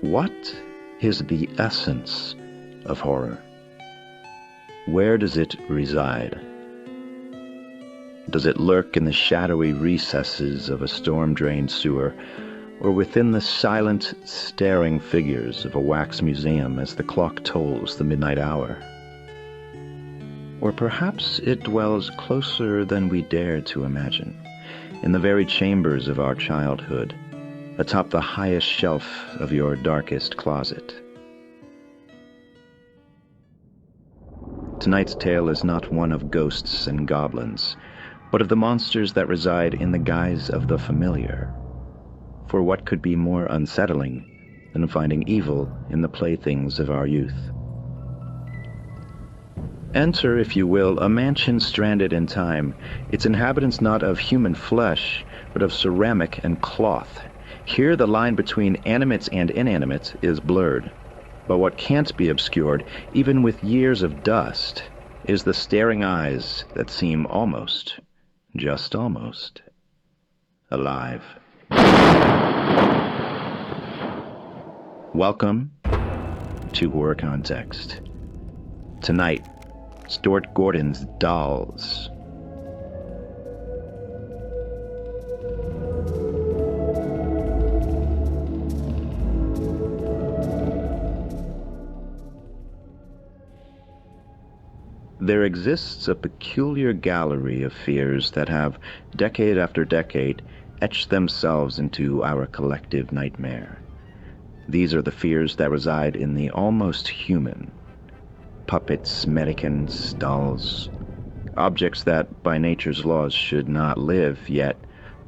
What is the essence of horror? Where does it reside? Does it lurk in the shadowy recesses of a storm-drained sewer, or within the silent, staring figures of a wax museum as the clock tolls the midnight hour? Or perhaps it dwells closer than we dare to imagine, in the very chambers of our childhood, atop the highest shelf of your darkest closet. Tonight's tale is not one of ghosts and goblins, but of the monsters that reside in the guise of the familiar. For what could be more unsettling than finding evil in the playthings of our youth? Enter, if you will, a mansion stranded in time, its inhabitants not of human flesh, but of ceramic and cloth. Here the line between animates and inanimates is blurred. But what can't be obscured, even with years of dust, is the staring eyes that seem almost, just almost, alive. Welcome to Horror Context. Tonight, Stuart Gordon's Dolls. There exists a peculiar gallery of fears that have, decade after decade, etched themselves into our collective nightmare. These are the fears that reside in the almost human. Puppets, medicants, dolls. Objects that, by nature's laws, should not live, yet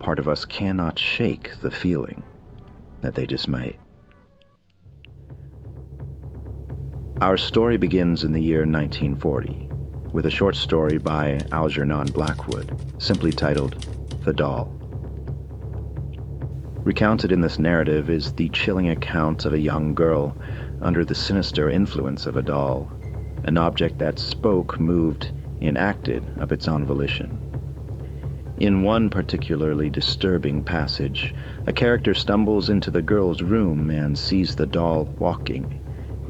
part of us cannot shake the feeling that they just might. Our story begins in the year 1940. With a short story by Algernon Blackwood, simply titled The Doll. Recounted in this narrative is the chilling account of a young girl under the sinister influence of a doll, an object that spoke, moved, and acted of its own volition. In one particularly disturbing passage, a character stumbles into the girl's room and sees the doll walking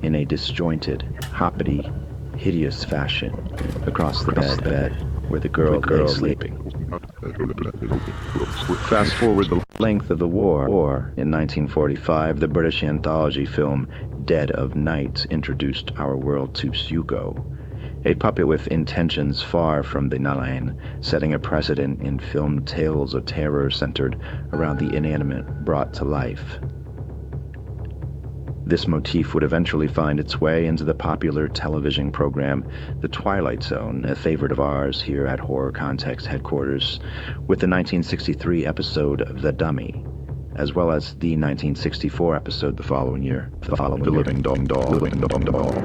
in a disjointed, hoppity, hideous fashion across the bed where the girl lay sleeping. Fast forward the length of the war. In 1945, the British anthology film Dead of Night introduced our world to Hugo, a puppet with intentions far from benign, setting a precedent in film tales of terror centered around the inanimate brought to life. This motif would eventually find its way into the popular television program The Twilight Zone, a favorite of ours here at Horror Context headquarters, with the 1963 episode The Dummy, as well as the 1964 episode the following year, The Living Doll.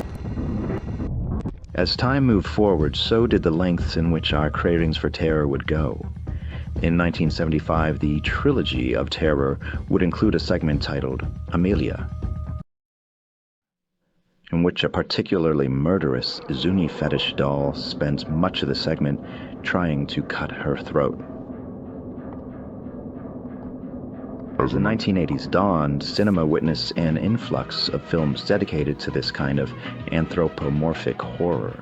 As time moved forward, so did the lengths in which our cravings for terror would go. In 1975, the trilogy of terror would include a segment titled Amelia, in which a particularly murderous Zuni fetish doll spent much of the segment trying to cut her throat. As the 1980s dawned, cinema witnessed an influx of films dedicated to this kind of anthropomorphic horror,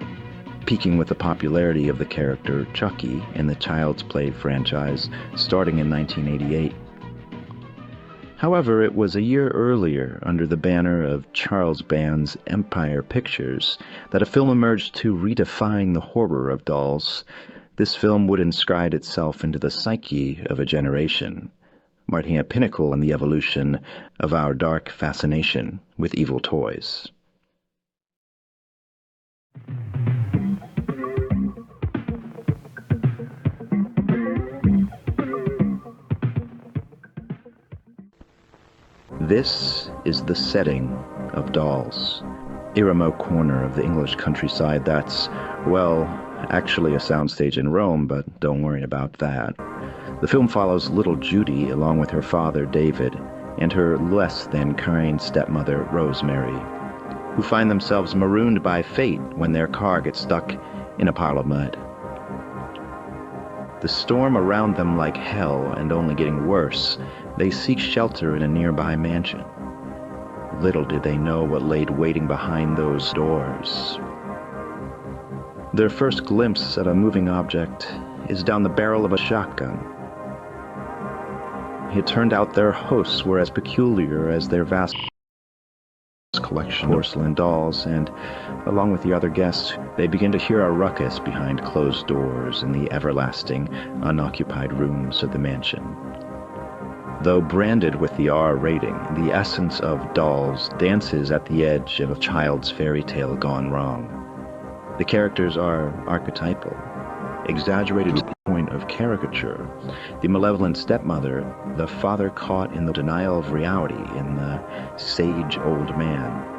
peaking with the popularity of the character Chucky in the Child's Play franchise starting in 1988. However, it was a year earlier, under the banner of Charles Band's Empire Pictures, that a film emerged to redefine the horror of dolls. This film would inscribe itself into the psyche of a generation, marking a pinnacle in the evolution of our dark fascination with evil toys. This is the setting of Dolls, a remote corner of the English countryside that's, well, actually a soundstage in Rome, but don't worry about that. The film follows little Judy along with her father, David, and her less-than-kind stepmother, Rosemary, who find themselves marooned by fate when their car gets stuck in a pile of mud. The storm around them like hell and only getting worse, they seek shelter in a nearby mansion. Little did they know what laid waiting behind those doors. Their first glimpse of a moving object is down the barrel of a shotgun. It turned out their hosts were as peculiar as their vast collection of porcelain dolls, and, along with the other guests, they begin to hear a ruckus behind closed doors in the everlasting, unoccupied rooms of the mansion. Though branded with the R rating, the essence of Dolls dances at the edge of a child's fairy tale gone wrong. The characters are archetypal, exaggerated to the point of caricature. The malevolent stepmother, the father caught in the denial of reality in the sage old man.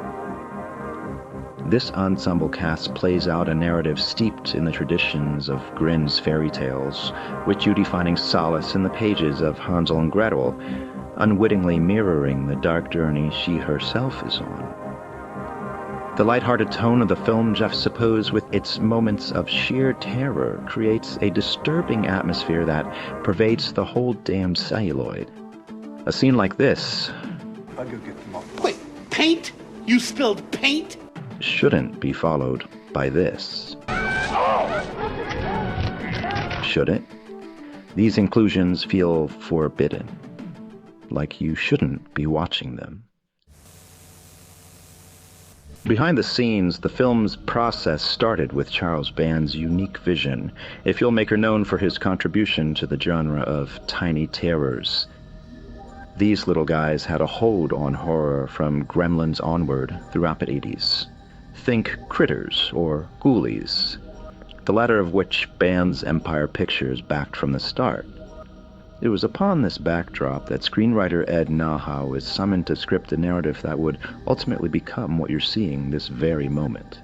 This ensemble cast plays out a narrative steeped in the traditions of Grimm's fairy tales, with Judy finding solace in the pages of Hansel and Gretel, unwittingly mirroring the dark journey she herself is on. The lighthearted tone of the film, juxtaposed with its moments of sheer terror, creates a disturbing atmosphere that pervades the whole damn celluloid. A scene like this... I'll go get them all. Wait, paint? You spilled paint? ...shouldn't be followed by this. Should it? These inclusions feel forbidden, like you shouldn't be watching them. Behind the scenes, the film's process started with Charles Band's unique vision, a filmmaker known for his contribution to the genre of tiny terrors. These little guys had a hold on horror from Gremlins onward throughout the 80s. Think Critters or Ghoulies, the latter of which Band's Empire Pictures backed from the start. It was upon this backdrop that screenwriter Ed Naha was summoned to script a narrative that would ultimately become what you're seeing this very moment.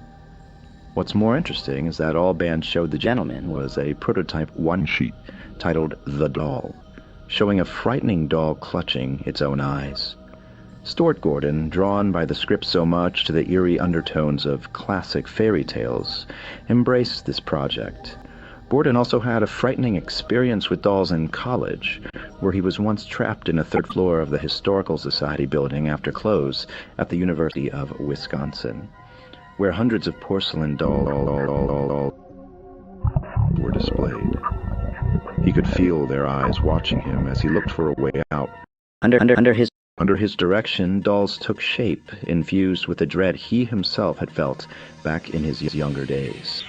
What's more interesting is that all Band showed the gentleman was a prototype one-sheet titled The Doll, showing a frightening doll clutching its own eyes. Stuart Gordon, drawn by the script so much to the eerie undertones of classic fairy tales, embraced this project. Gordon also had a frightening experience with dolls in college, where he was once trapped in a third floor of the Historical Society building after close at the University of Wisconsin, where hundreds of porcelain dolls were displayed. He could feel their eyes watching him as he looked for a way out. Under his direction, dolls took shape, infused with the dread he himself had felt back in his younger days.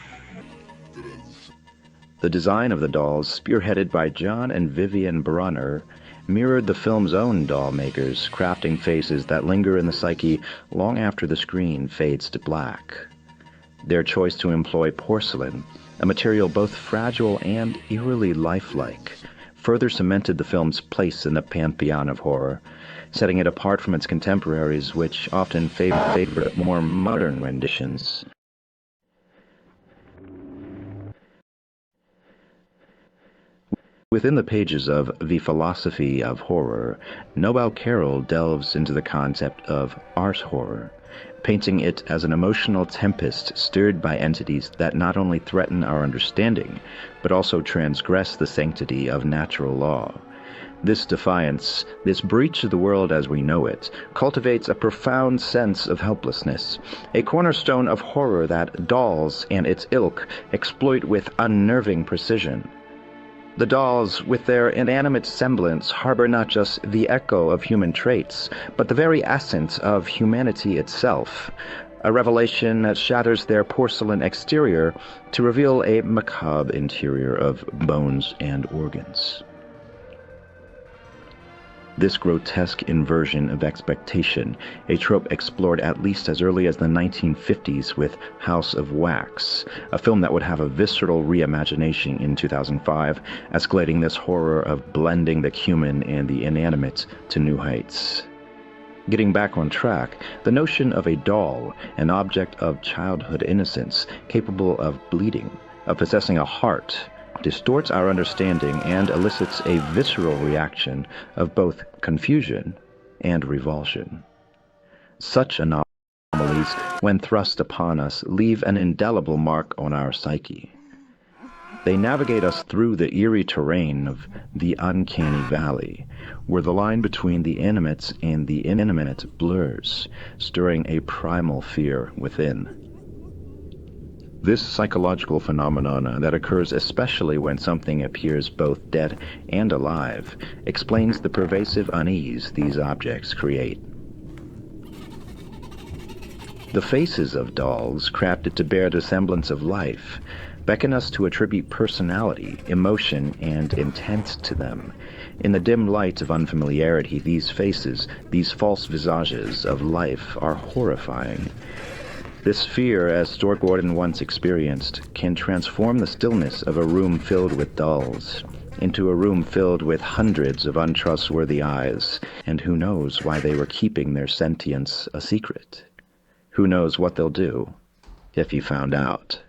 The design of the dolls, spearheaded by John and Vivian Brunner, mirrored the film's own doll makers, crafting faces that linger in the psyche long after the screen fades to black. Their choice to employ porcelain, a material both fragile and eerily lifelike, further cemented the film's place in the pantheon of horror, setting it apart from its contemporaries, which often favored more modern renditions. Within the pages of The Philosophy of Horror, Noel Carroll delves into the concept of art horror, painting it as an emotional tempest stirred by entities that not only threaten our understanding, but also transgress the sanctity of natural law. This defiance, this breach of the world as we know it, cultivates a profound sense of helplessness, a cornerstone of horror that dolls and its ilk exploit with unnerving precision. The dolls, with their inanimate semblance, harbor not just the echo of human traits, but the very essence of humanity itself, a revelation that shatters their porcelain exterior to reveal a macabre interior of bones and organs. This grotesque inversion of expectation, a trope explored at least as early as the 1950s with House of Wax, a film that would have a visceral reimagination in 2005, escalating this horror of blending the human and the inanimate to new heights. Getting back on track, the notion of a doll, an object of childhood innocence, capable of bleeding, of possessing a heart, distorts our understanding and elicits a visceral reaction of both confusion and revulsion. Such anomalies, when thrust upon us, leave an indelible mark on our psyche. They navigate us through the eerie terrain of the uncanny valley, where the line between the animate and the inanimate blurs, stirring a primal fear within. This psychological phenomenon that occurs especially when something appears both dead and alive explains the pervasive unease these objects create. The faces of dolls, crafted to bear the semblance of life, beckon us to attribute personality, emotion, and intent to them. In the dim light of unfamiliarity, these faces, these false visages of life, are horrifying. This fear, as Stuart Gordon once experienced, can transform the stillness of a room filled with dolls into a room filled with hundreds of untrustworthy eyes, and who knows why they were keeping their sentience a secret? Who knows what they'll do if you found out?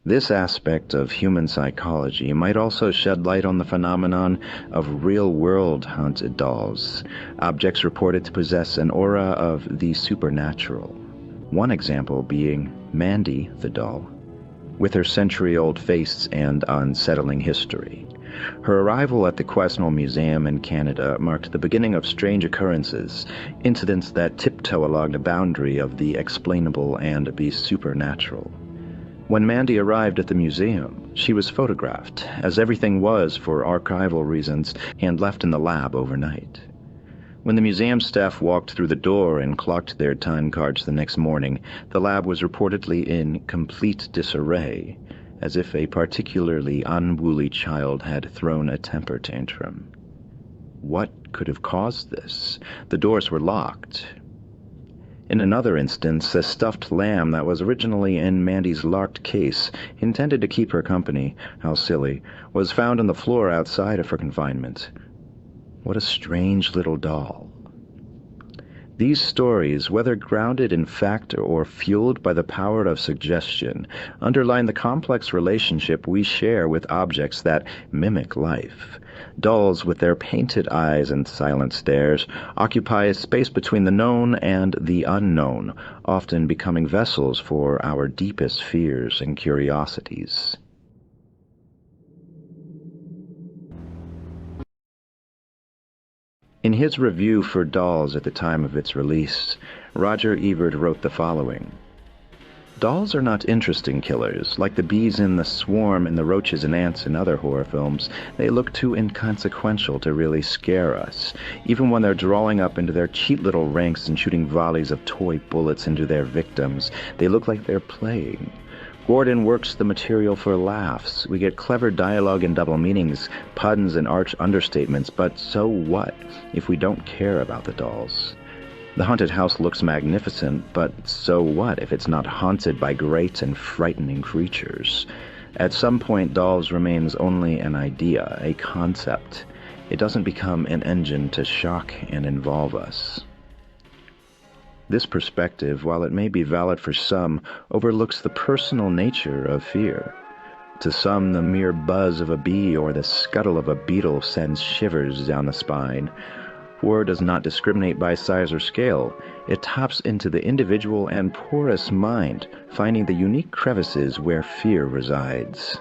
This aspect of human psychology might also shed light on the phenomenon of real-world haunted dolls, objects reported to possess an aura of the supernatural. One example being Mandy the doll, with her century-old face and unsettling history. Her arrival at the Quesnel Museum in Canada marked the beginning of strange occurrences, incidents that tiptoe along the boundary of the explainable and the supernatural. When Mandy arrived at the museum, she was photographed, as everything was for archival reasons, and left in the lab overnight. When the museum staff walked through the door and clocked their time cards the next morning, the lab was reportedly in complete disarray, as if a particularly unruly child had thrown a temper tantrum. What could have caused this? The doors were locked. In another instance, a stuffed lamb that was originally in Mandy's locked case, intended to keep her company, how silly, was found on the floor outside of her confinement. What a strange little doll. These stories, whether grounded in fact or fueled by the power of suggestion, underline the complex relationship we share with objects that mimic life. Dolls, with their painted eyes and silent stares, occupy a space between the known and the unknown, often becoming vessels for our deepest fears and curiosities. In his review for Dolls at the time of its release, Roger Ebert wrote the following: "Dolls are not interesting killers. Like the bees in the swarm and the roaches and ants in other horror films, they look too inconsequential to really scare us. Even when they're drawing up into their cheap little ranks and shooting volleys of toy bullets into their victims, they look like they're playing. Gordon works the material for laughs. We get clever dialogue and double meanings, puns and arch understatements, but so what if we don't care about the dolls? The haunted house looks magnificent, but so what if it's not haunted by great and frightening creatures? At some point, Dolls remains only an idea, a concept. It doesn't become an engine to shock and involve us." This perspective, while it may be valid for some, overlooks the personal nature of fear. To some, the mere buzz of a bee or the scuttle of a beetle sends shivers down the spine. Horror does not discriminate by size or scale. It taps into the individual and porous mind, finding the unique crevices where fear resides.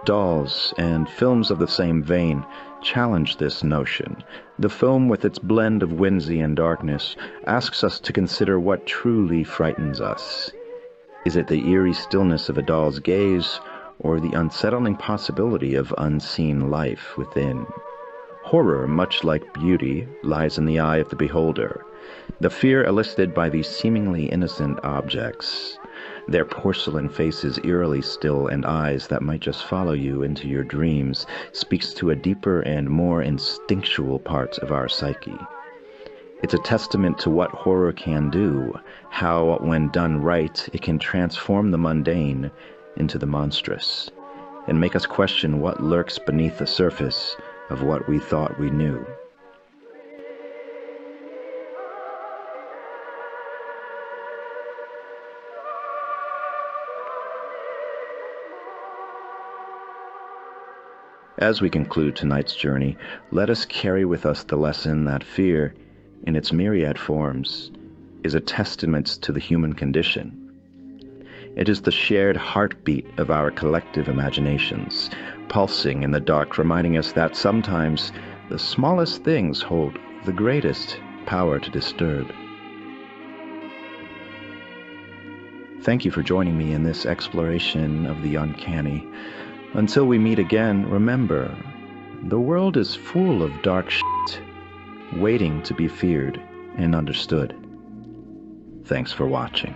Dolls, and films of the same vein, challenge this notion. The film, with its blend of whimsy and darkness, asks us to consider what truly frightens us. Is it the eerie stillness of a doll's gaze, or the unsettling possibility of unseen life within? Horror, much like beauty, lies in the eye of the beholder. The fear elicited by these seemingly innocent objects, their porcelain faces eerily still and eyes that might just follow you into your dreams, speaks to a deeper and more instinctual part of our psyche. It's a testament to what horror can do, how, when done right, it can transform the mundane into the monstrous, and make us question what lurks beneath the surface of what we thought we knew. As we conclude tonight's journey, let us carry with us the lesson that fear, in its myriad forms, is a testament to the human condition, It is the shared heartbeat of our collective imaginations, pulsing in the dark, reminding us that sometimes the smallest things hold the greatest power to disturb. Thank you for joining me in this exploration of the uncanny. Until we meet again, remember, the world is full of dark shit, waiting to be feared and understood. Thanks for watching.